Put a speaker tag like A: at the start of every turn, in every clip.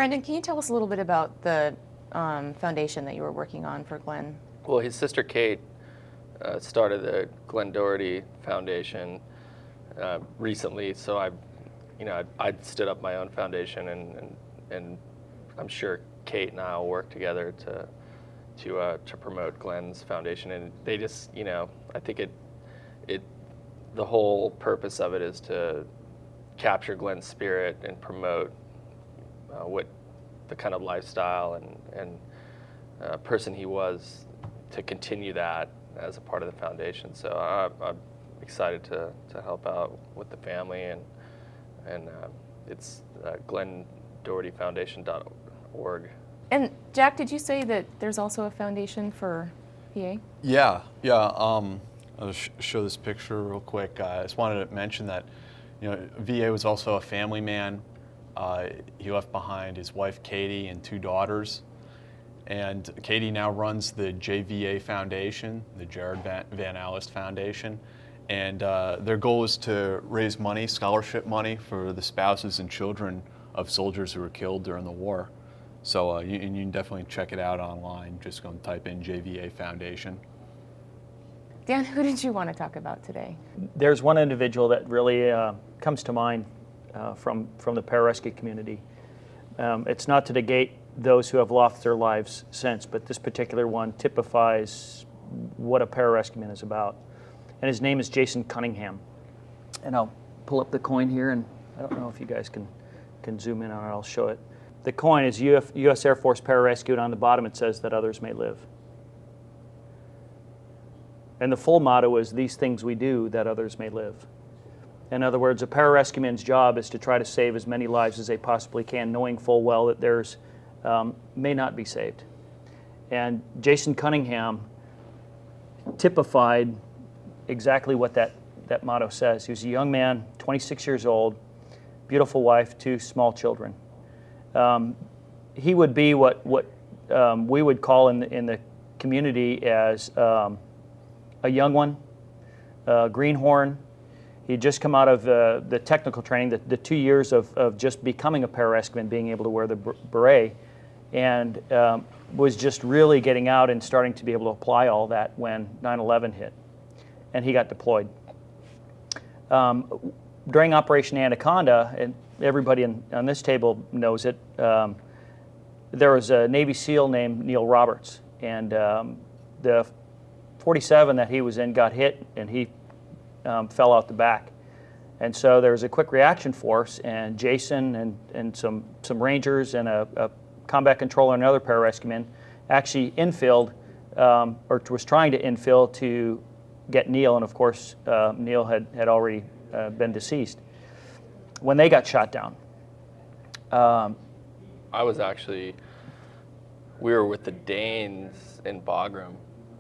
A: Brendan, can you tell us a little bit about the foundation that you were working on for Glenn?
B: Well, his sister Kate started the Glenn Doherty Foundation recently, so I stood up my own foundation, and I'm sure Kate and I will work together to promote Glenn's foundation. And they just, I think the whole purpose of it is to capture Glenn's spirit and promote what the kind of lifestyle and person he was, to continue that as a part of the foundation. So I'm excited to help out with the family, and it's GlennDohertyFoundation.org.
A: And Jack, did you say that there's also a foundation for VA?
C: Yeah. I'll show this picture real quick. I just wanted to mention that, VA was also a family man. He left behind his wife Katie and 2 daughters, and Katie now runs the JVA Foundation, the Jared Van Alist Foundation, and their goal is to raise money, scholarship money, for the spouses and children of soldiers who were killed during the war. So you can definitely check it out online. Just go and type in JVA Foundation.
A: Dan, who did you want to talk about today?
D: There's one individual that really comes to mind from the pararescue community. It's not to negate those who have lost their lives since, but this particular one typifies what a pararescueman is about. And his name is Jason Cunningham. And I'll pull up the coin here, and I don't know if you guys can zoom in on it. I'll show it. The coin is U.S. Air Force Pararescue, and on the bottom it says that others may live. And the full motto is, these things we do that others may live. In other words, a pararescueman's job is to try to save as many lives as they possibly can, knowing full well that theirs may not be saved. And Jason Cunningham typified exactly what that motto says. He was a young man, 26 years old, beautiful wife, 2 small children. He would be what we would call in the community as a young one, greenhorn. He'd just come out of the technical training, the 2 years of just becoming a pararescueman, being able to wear the beret, and was just really getting out and starting to be able to apply all that when 9/11 hit, and he got deployed. During Operation Anaconda, and everybody on this table knows it, there was a Navy SEAL named Neil Roberts, and the 47 that he was in got hit, and he fell out the back. And so there was a quick reaction force, and Jason and some Rangers and a combat controller and another pararescueman actually infilled, or was trying to infill to get Neil, and of course Neil had already been deceased when they got shot down.
B: We were with the Danes in Bagram,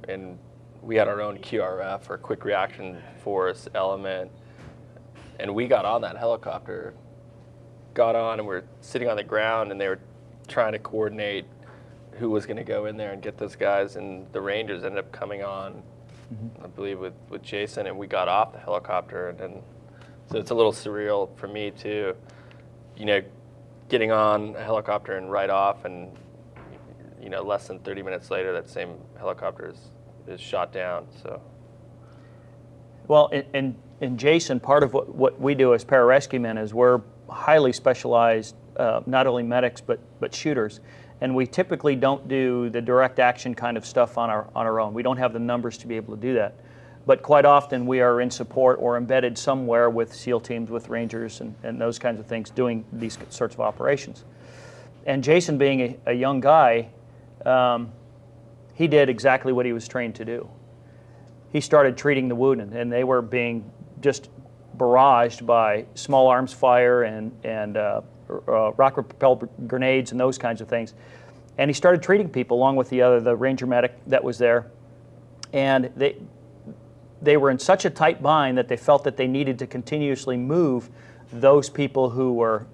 B: and we had our own QRF, or Quick Reaction Force element, and we got on that helicopter, and we're sitting on the ground, and they were trying to coordinate who was going to go in there and get those guys, and the Rangers ended up coming on, I believe, with Jason, and we got off the helicopter, and so it's a little surreal for me too, getting on a helicopter and right off, and less than 30 minutes later, that same helicopter is shot down. So,
D: well, in Jason, part of what we do as pararescuemen is we're highly specialized, not only medics but shooters, and we typically don't do the direct action kind of stuff on our own. We don't have the numbers to be able to do that, but quite often we are in support or embedded somewhere with SEAL teams, with Rangers, and those kinds of things, doing these sorts of operations. And Jason, being a young guy, he did exactly what he was trained to do. He started treating the wounded, and they were being just barraged by small arms fire and rocket-propelled grenades and those kinds of things. And he started treating people along with the Ranger medic that was there. And they were in such a tight bind that they felt that they needed to continuously move those people who were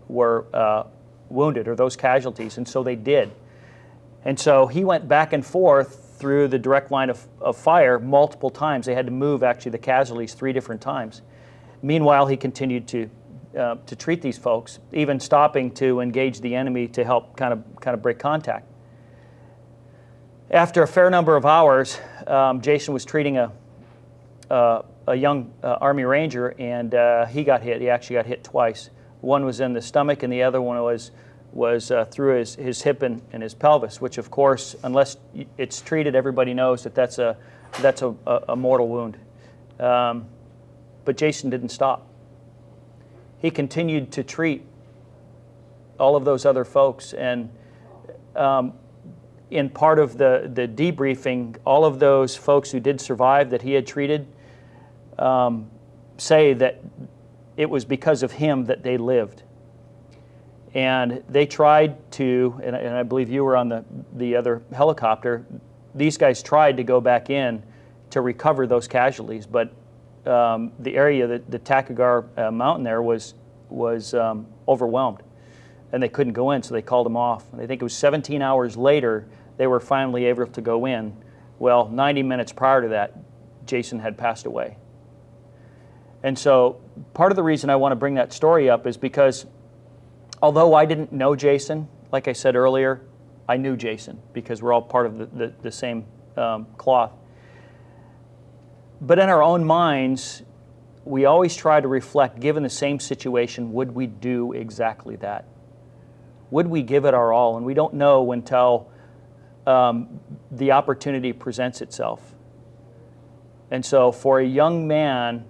D: wounded, or those casualties, and so they did. And so he went back and forth through the direct line of fire multiple times. They had to move actually the casualties 3 different times. Meanwhile, he continued to to treat these folks, even stopping to engage the enemy to help kind of break contact. After a fair number of hours, Jason was treating a young Army Ranger, and he got hit. He actually got hit twice. One was in the stomach, and the other one was through his hip and his pelvis, which, of course, unless it's treated, everybody knows that that's a mortal wound. But Jason didn't stop. He continued to treat all of those other folks, and in part of the debriefing, all of those folks who did survive that he had treated say that it was because of him that they lived. And they tried to, and I believe you were on the other helicopter, these guys tried to go back in to recover those casualties, but the area, the Takagar mountain there was overwhelmed, and they couldn't go in, so they called them off. And I think it was 17 hours later they were finally able to go in. Well, 90 minutes prior to that, Jason had passed away. And so part of the reason I want to bring that story up is because although I didn't know Jason, like I said earlier, I knew Jason because we're all part of the same cloth. But in our own minds, we always try to reflect, given the same situation, would we do exactly that? Would we give it our all? And we don't know until the opportunity presents itself. And so for a young man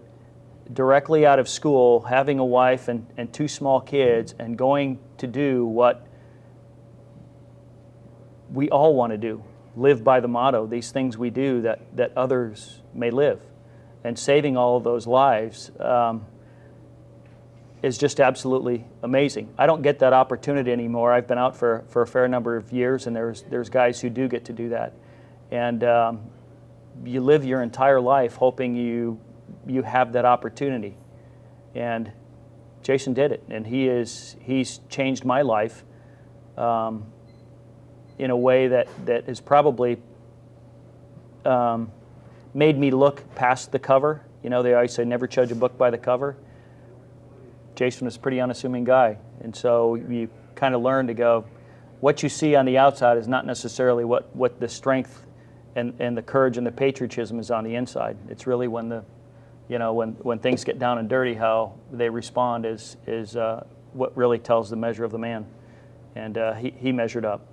D: directly out of school, having a wife and two small kids, and going to do what we all want to do, live by the motto, these things we do that others may live, and saving all of those lives is just absolutely amazing. I don't get that opportunity anymore. I've been out for a fair number of years, and there's guys who do get to do that. And you live your entire life hoping you have that opportunity. And Jason did it, and he's changed my life in a way that has probably made me look past the cover. You know, they always say never judge a book by the cover. Jason was a pretty unassuming guy, and so you kind of learn to go, what you see on the outside is not necessarily what the strength and the courage and the patriotism is on the inside. It's really when when things get down and dirty, how they respond is what really tells the measure of the man. And he measured up.